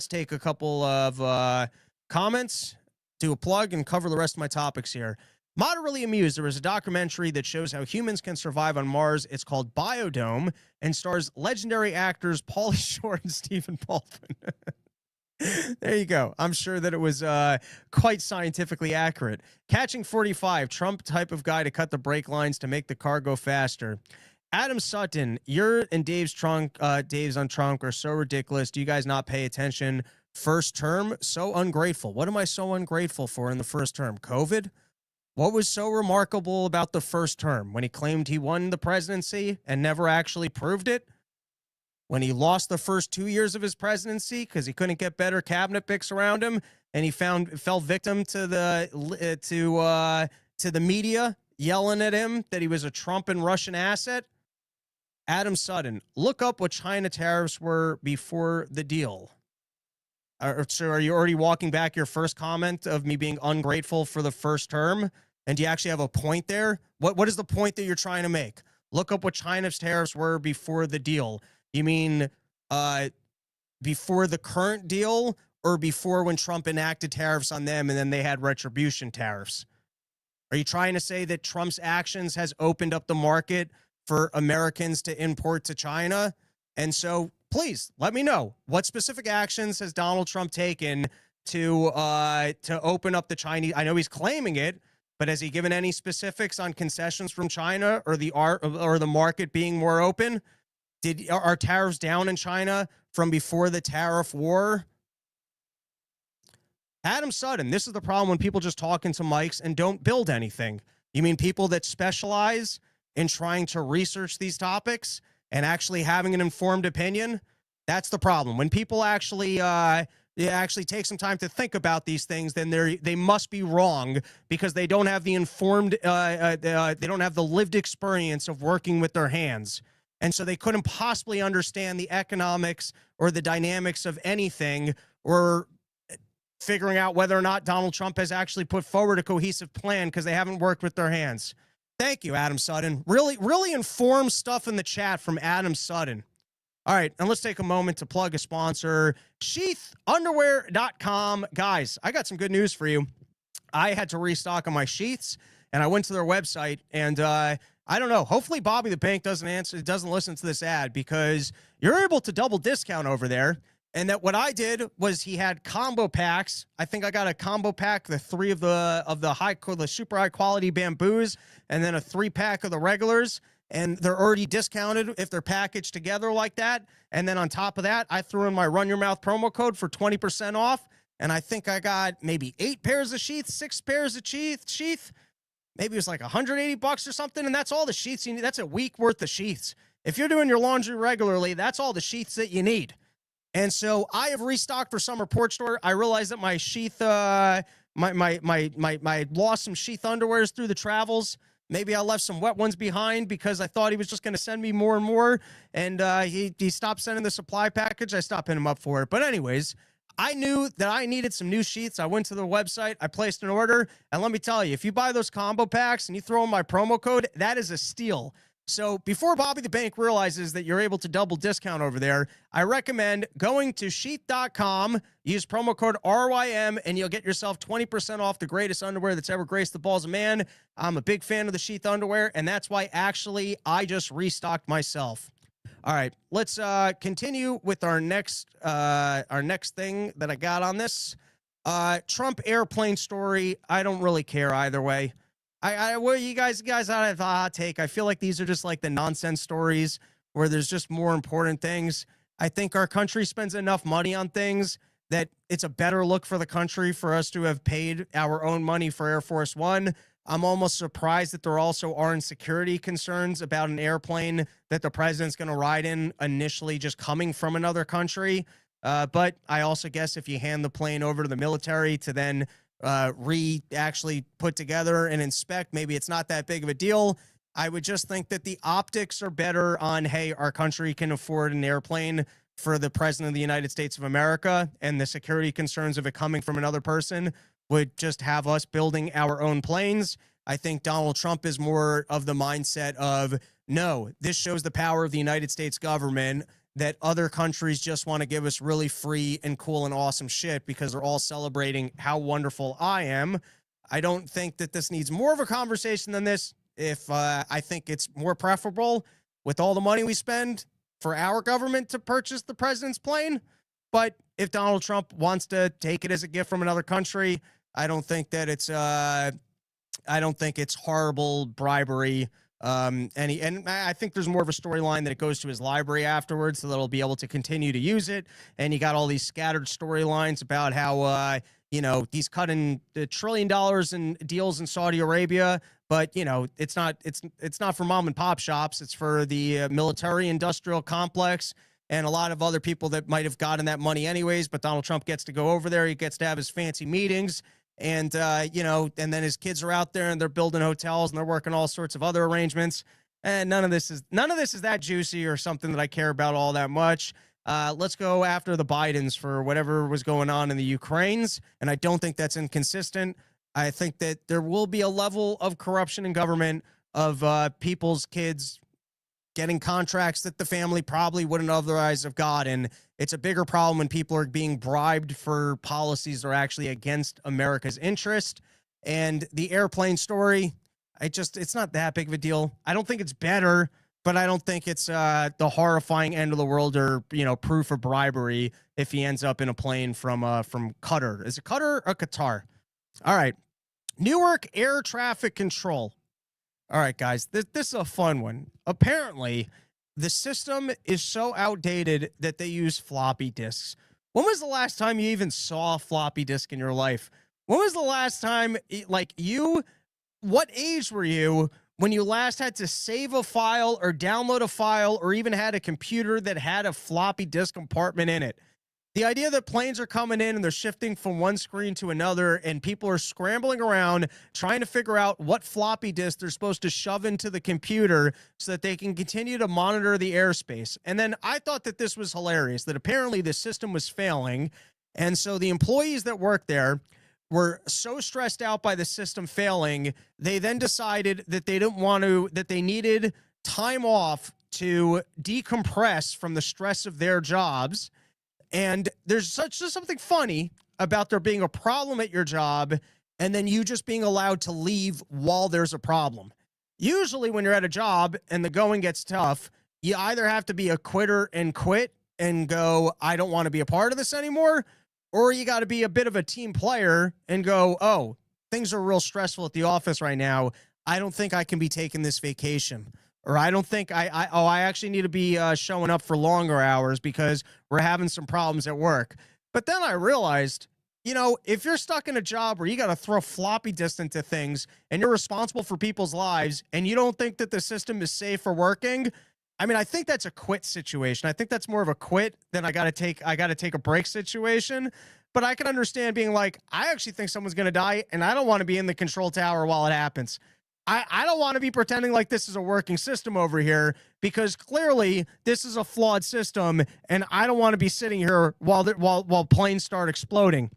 S2: take a couple of comments, do a plug, and cover the rest of my topics here. Moderately amused. There was a documentary that shows how humans can survive on Mars. It's called Biodome and stars legendary actors Pauly Shore and Stephen Baldwin. There you go. I'm sure that it was quite scientifically accurate. Catching 45, Trump type of guy to cut the brake lines to make the car go faster. Adam Sutton, your and Dave's on trunk are so ridiculous. Do you guys not pay attention? First term, so ungrateful. What am I so ungrateful for in the first term? COVID? What was so remarkable about the first term? When he claimed he won the presidency and never actually proved it? When he lost the first 2 years of his presidency because he couldn't get better cabinet picks around him, and he fell victim to the media yelling at him that he was a Trump and Russian asset? Adam Sutton, look up what China tariffs were before the deal. So are you already walking back your first comment of me being ungrateful for the first term? And do you actually have a point there? What is the point that you're trying to make? Look up what China's tariffs were before the deal. You mean before the current deal, or before when Trump enacted tariffs on them and then they had retribution tariffs? Are you trying to say that Trump's actions has opened up the market for Americans to import to China? And so please let me know, what specific actions has Donald Trump taken to open up the Chinese? I know he's claiming it, But has he given any specifics on concessions from China or the market being more open? Are tariffs down in China from before the tariff war? Adam Sutton, this is the problem when people just talk into mics and don't build anything. You mean people that specialize in trying to research these topics and actually having an informed opinion? That's the problem. When people actually take some time to think about these things, then they must be wrong because they don't have the informed, they don't have the lived experience of working with their hands. And so they couldn't possibly understand the economics or the dynamics of anything, or figuring out whether or not Donald Trump has actually put forward a cohesive plan because they haven't worked with their hands. Thank you, Adam Sutton. Really informed stuff in the chat from Adam Sutton. All right, and let's take a moment to plug a sponsor, sheathunderwear.com. Guys, I got some good news for you. I had to restock on my sheaths, and I went to their website, and I don't know. Hopefully Bobby the Bank doesn't listen to this ad, because you're able to double discount over there. And that what I did was he had combo packs. I think I got a combo pack, the 3 of the super high quality bamboos, and then a 3-pack of the regulars. And they're already discounted if they're packaged together like that. And then on top of that, I threw in my Run Your Mouth promo code for 20% off. And I think I got maybe 8 pairs of sheaths, 6 pairs of sheath. Maybe it was like $180 or something. And that's all the sheaths you need. That's a week worth of sheaths. If you're doing your laundry regularly, that's all the sheaths that you need. And so I have restocked for summer porch store. I realized that my sheath, my lost some sheath underwears through the travels. Maybe I left some wet ones behind because I thought he was just going to send me more and more. And he stopped sending the supply package. I stopped hitting him up for it. But anyways, I knew that I needed some new sheets. I went to the website. I placed an order. And let me tell you, if you buy those combo packs and you throw in my promo code, that is a steal. So before Bobby the Bank realizes that you're able to double discount over there, I recommend going to sheath.com, use promo code RYM, and you'll get yourself 20% off the greatest underwear that's ever graced the balls of man. I'm a big fan of the sheath underwear, and that's why actually I just restocked myself. All right, let's continue with our next thing that I got on this. Trump airplane story. I don't really care either way. Well, you guys have a hot take. I feel like these are just like the nonsense stories where there's just more important things. I think our country spends enough money on things that it's a better look for the country for us to have paid our own money for Air Force One. I'm almost surprised that there also aren't security concerns about an airplane that the president's going to ride in initially just coming from another country. But I also guess if you hand the plane over to the military to then actually put together and inspect, maybe it's not that big of a deal. I would just think that the optics are better on, hey, our country can afford an airplane for the president of the United States of America, and the security concerns of it coming from another person would just have us building our own planes. I think Donald Trump is more of the mindset of, no, this shows the power of the United States government, that other countries just want to give us really free and cool and awesome shit because they're all celebrating how wonderful I am. I don't think that this needs more of a conversation than this. I think it's more preferable with all the money we spend for our government to purchase the president's plane. But if Donald Trump wants to take it as a gift from another country, I don't think that it's horrible bribery. And I think there's more of a storyline that it goes to his library afterwards, so that he'll be able to continue to use it. And you got all these scattered storylines about how, he's cutting $1 trillion in deals in Saudi Arabia, but it's not for mom and pop shops. It's for the military industrial complex and a lot of other people that might have gotten that money anyways. But Donald Trump gets to go over there. He gets to have his fancy meetings. And, and then his kids are out there and they're building hotels and they're working all sorts of other arrangements. And none of this is that juicy or something that I care about all that much. Let's go after the Bidens for whatever was going on in the Ukraines. And I don't think that's inconsistent. I think that there will be a level of corruption in government of people's kids getting contracts that the family probably wouldn't otherwise have got. And it's a bigger problem when people are being bribed for policies that are actually against America's interest. And the airplane story, it's not that big of a deal. I don't think it's better, but I don't think it's the horrifying end of the world or, proof of bribery if he ends up in a plane from Qatar. Is it Qatar or Qatar? All right. Newark air traffic control. All right, guys, this is a fun one. Apparently, the system is so outdated that they use floppy disks. When was the last time you even saw a floppy disk in your life? When was the last time, what age were you when you last had to save a file or download a file or even had a computer that had a floppy disk compartment in it? The idea that planes are coming in and they're shifting from one screen to another and people are scrambling around trying to figure out what floppy disk they're supposed to shove into the computer so that they can continue to monitor the airspace. And then I thought that this was hilarious, that apparently the system was failing. And so the employees that work there were so stressed out by the system failing, they then decided that they needed time off to decompress from the stress of their jobs. And there's just something funny about there being a problem at your job and then you just being allowed to leave while there's a problem. Usually when you're at a job and the going gets tough, you either have to be a quitter and quit and go, I don't want to be a part of this anymore, or you got to be a bit of a team player and go, oh, things are real stressful at the office right now. I don't think I can be taking this vacation. Or I don't think I actually need to be showing up for longer hours because we're having some problems at work. But then I realized, if you're stuck in a job where you got to throw floppy disk into things and you're responsible for people's lives and you don't think that the system is safe for working, I mean, I think that's a quit situation. I think that's more of a quit than I got to take a break situation. But I can understand being like, I actually think someone's going to die and I don't want to be in the control tower while it happens. I don't want to be pretending like this is a working system over here because clearly this is a flawed system and I don't want to be sitting here while planes start exploding.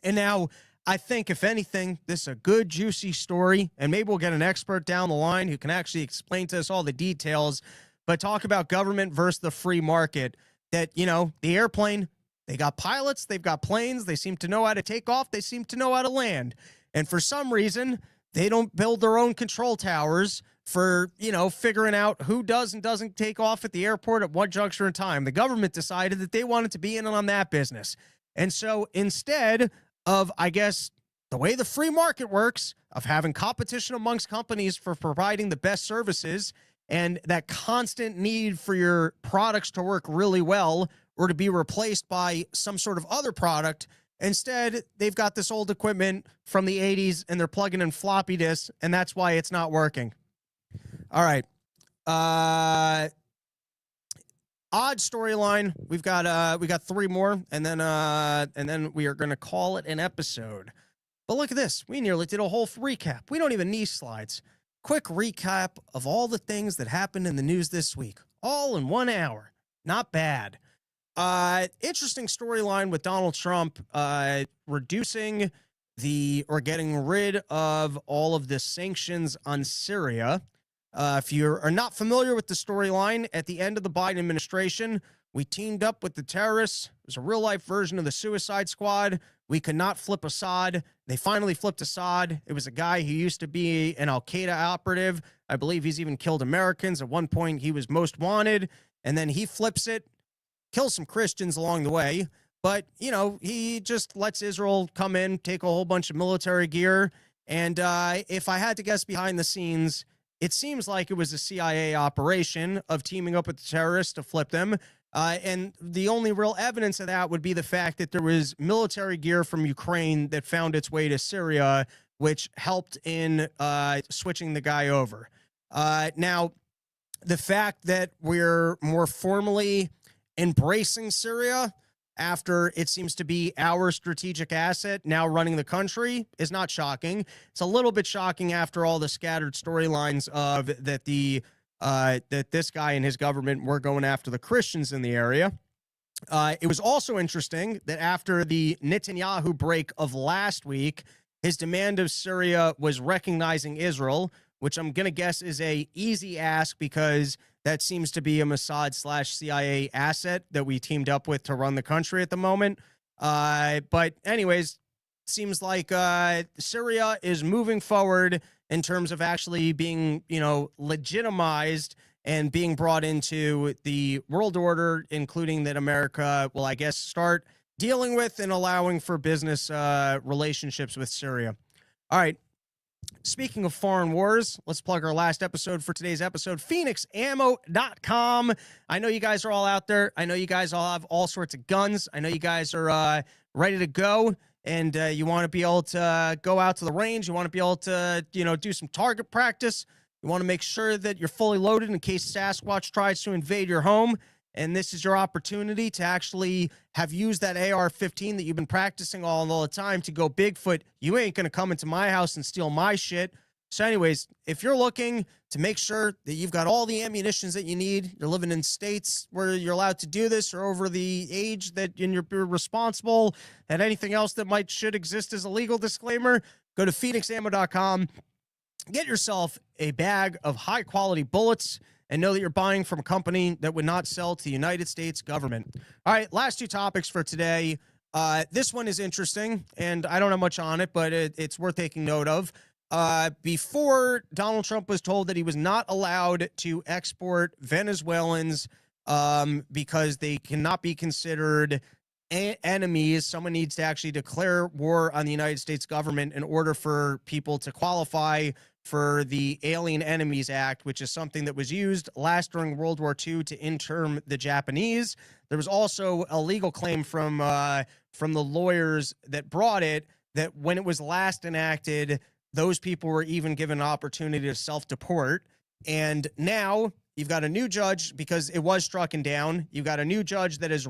S2: And now I think, if anything, this is a good, juicy story, and maybe we'll get an expert down the line who can actually explain to us all the details, but talk about government versus the free market. That, the airplane, they got pilots, they've got planes, they seem to know how to take off, they seem to know how to land. And for some reason, they don't build their own control towers for, figuring out who does and doesn't take off at the airport at what juncture in time. The government decided that they wanted to be in on that business. And so instead of, I guess, the way the free market works, of having competition amongst companies for providing the best services and that constant need for your products to work really well or to be replaced by some sort of other product, instead, they've got this old equipment from the 80s and they're plugging in floppy disks, and that's why it's not working. All right. Odd storyline. We've got three more, and then we are going to call it an episode. But look at this. We nearly did a whole recap. We don't even need slides. Quick recap of all the things that happened in the news this week, all in 1 hour. Not bad. Interesting storyline with Donald Trump reducing getting rid of all of the sanctions on Syria. If you are not familiar with the storyline, at the end of the Biden administration, we teamed up with the terrorists. It was a real-life version of the Suicide Squad. We could not flip Assad. They finally flipped Assad. It was a guy who used to be an Al-Qaeda operative. I believe he's even killed Americans. At one point, he was most wanted, and then he flips it. Kill some Christians along the way, but, he just lets Israel come in, take a whole bunch of military gear, and if I had to guess behind the scenes, it seems like it was a CIA operation of teaming up with the terrorists to flip them, and the only real evidence of that would be the fact that there was military gear from Ukraine that found its way to Syria, which helped in switching the guy over. Now, the fact that we're more formally embracing Syria after it seems to be our strategic asset now running the country is not shocking. It's a little bit shocking after all the scattered storylines of that that this guy and his government were going after the Christians in the area. It was also interesting that after the Netanyahu break of last week, his demand of Syria was recognizing Israel, which I'm going to guess is a easy ask because that seems to be a Mossad/CIA asset that we teamed up with to run the country at the moment. But anyways, seems like Syria is moving forward in terms of actually being, legitimized and being brought into the world order, including that America will, I guess, start dealing with and allowing for business relationships with Syria. All right, Speaking of foreign wars, let's plug our last episode for today's episode, PhoenixAmmo.com. I know you guys are all out there. I know you guys all have all sorts of guns. I know you guys are ready to go, and you want to be able to go out to the range. You want to be able to, do some target practice. You want to make sure that you're fully loaded in case Sasquatch tries to invade your home. And this is your opportunity to actually have used that AR-15 that you've been practicing all the time to go Bigfoot. You ain't going to come into my house and steal my shit. So anyways, if you're looking to make sure that you've got all the ammunitions that you need, you're living in states where you're allowed to do this or over the age that you're responsible, and anything else that should exist as a legal disclaimer, go to PhoenixAmmo.com. Get yourself a bag of high-quality bullets and know that you're buying from a company that would not sell to the United States government. All right, last two topics for today. This one is interesting, and I don't have much on it, but it's worth taking note of. Before Donald Trump was told that he was not allowed to export Venezuelans because they cannot be considered enemies, someone needs to actually declare war on the United States government in order for people to qualify for the Alien Enemies Act, which is something that was used last during World War II to intern the Japanese. There was also a legal claim from the lawyers that brought it that when it was last enacted, those people were even given an opportunity to self-deport. And now you've got a new judge, because it was struck down. You've got a new judge that has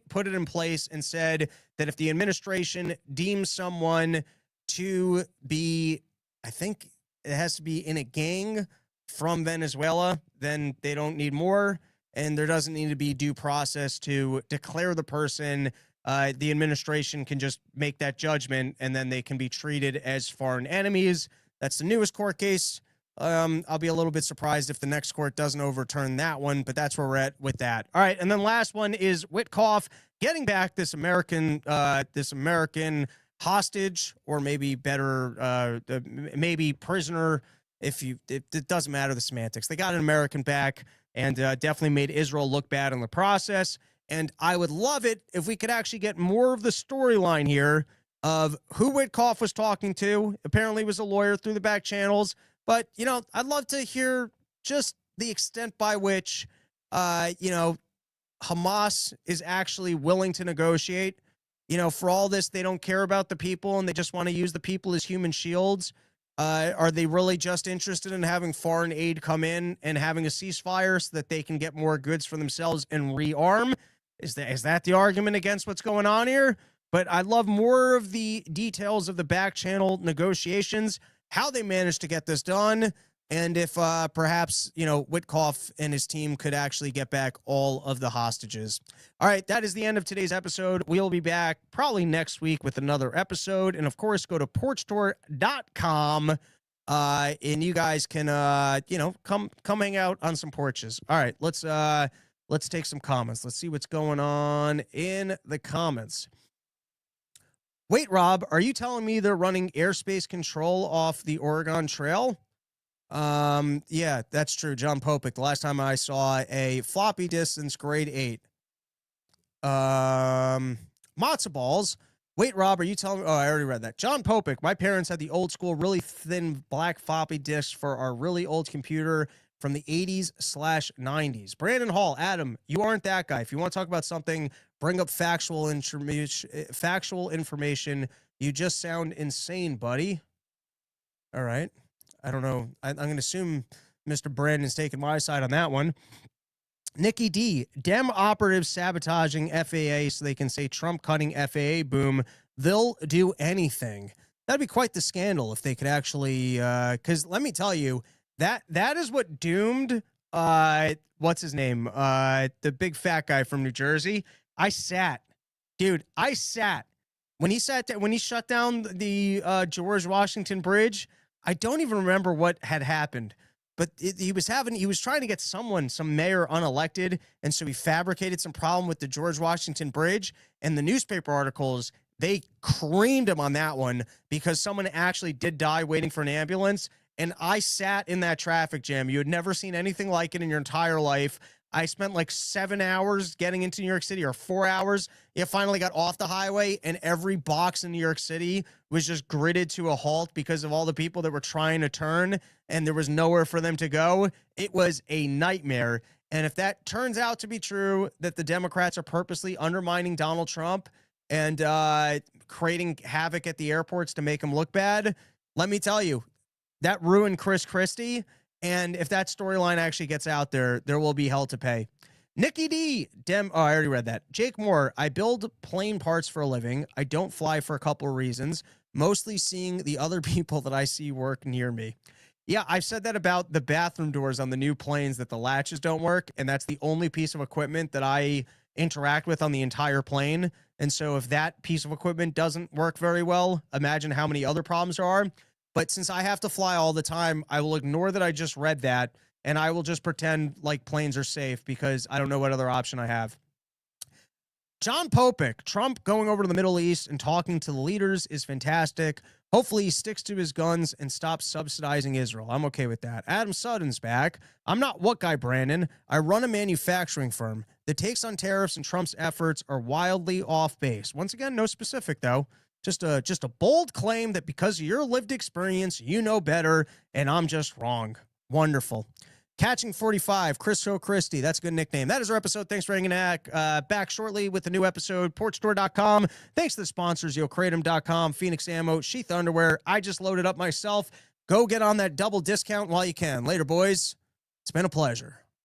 S2: put it in place and said that if the administration deems someone to be, I think it has to be in a gang from Venezuela, then they don't need more, and there doesn't need to be due process to declare the person. The administration can just make that judgment, and then they can be treated as foreign enemies. That's the newest court case. I'll be a little bit surprised if the next court doesn't overturn that one, but that's where we're at with that. All right, and then last one is Witkoff getting back this American hostage, or maybe better, maybe prisoner. It doesn't matter the semantics. They got an American back, and definitely made Israel look bad in the process. And I would love it if we could actually get more of the storyline here of who Witkoff was talking to. Apparently, he was a lawyer through the back channels. But, I'd love to hear just the extent by which, Hamas is actually willing to negotiate. For all this, they don't care about the people and they just want to use the people as human shields. Are they really just interested in having foreign aid come in and having a ceasefire so that they can get more goods for themselves and rearm? Is that the argument against what's going on here? But I'd love more of the details of the back channel negotiations, how they managed to get this done, and if perhaps, Witkoff and his team could actually get back all of the hostages. All right, that is the end of today's episode. We'll be back probably next week with another episode. And, of course, go to porchtour.com, and you guys can, come hang out on some porches. All right, let's take some comments. Let's see what's going on in the comments. Wait, Rob, are you telling me they're running airspace control off the Oregon Trail? Yeah, that's true. John Popick, the last time I saw a floppy distance grade 8. Matzo balls. Wait, Rob, are you telling me? Oh, I already read that. John Popick, my parents had the old school, really thin black floppy disks for our really old computer from the 80s/90s. Brandon Hall, Adam, you aren't that guy. If you want to talk about something, bring up factual information. You just sound insane, buddy. All right. I don't know. I'm going to assume Mr. Brandon's taking my side on that one. Nikki D, Dem operatives sabotaging FAA so they can say Trump cutting FAA boom. They'll do anything. That'd be quite the scandal if they could actually, because let me tell you, that is what doomed, what's his name? The big fat guy from New Jersey. I sat when he shut down the George Washington Bridge. I don't even remember what had happened, but he was trying to get some mayor unelected. And so he fabricated some problem with the George Washington Bridge, and the newspaper articles, they creamed him on that one because someone actually did die waiting for an ambulance. And I sat in that traffic jam. You had never seen anything like it in your entire life. I spent like 7 hours getting into New York City, or 4 hours. It finally got off the highway, and every box in New York City was just gridded to a halt because of all the people that were trying to turn, and there was nowhere for them to go. It was a nightmare. And if that turns out to be true, that the Democrats are purposely undermining Donald Trump and creating havoc at the airports to make him look bad, let me tell you, that ruined Chris Christie. And if that storyline actually gets out there, there will be hell to pay. Nikki D. I already read that. Jake Moore. I build plane parts for a living. I don't fly for a couple of reasons, mostly seeing the other people that I see work near me. Yeah, I've said that about the bathroom doors on the new planes, that the latches don't work. And that's the only piece of equipment that I interact with on the entire plane. And so if that piece of equipment doesn't work very well, imagine how many other problems there are. But since I have to fly all the time, I will ignore that I just read that, and I will just pretend like planes are safe because I don't know what other option I have. John Popek. Trump going over to the Middle East and talking to the leaders is fantastic. Hopefully he sticks to his guns and stops subsidizing Israel. I'm okay with that. Adam Sutton's back. I'm not what guy, Brandon. I run a manufacturing firm. The takes on tariffs and Trump's efforts are wildly off base. Once again, no specific, though. Just a bold claim that because of your lived experience, you know better, and I'm just wrong. Wonderful. Catching 45, Chris O'Christie. That's a good nickname. That is our episode. Thanks for hanging out. Back shortly with a new episode. Porchstore.com. Thanks to the sponsors, YoKratom.com, Phoenix Ammo, Sheath Underwear. I just loaded up myself. Go get on that double discount while you can. Later, boys. It's been a pleasure.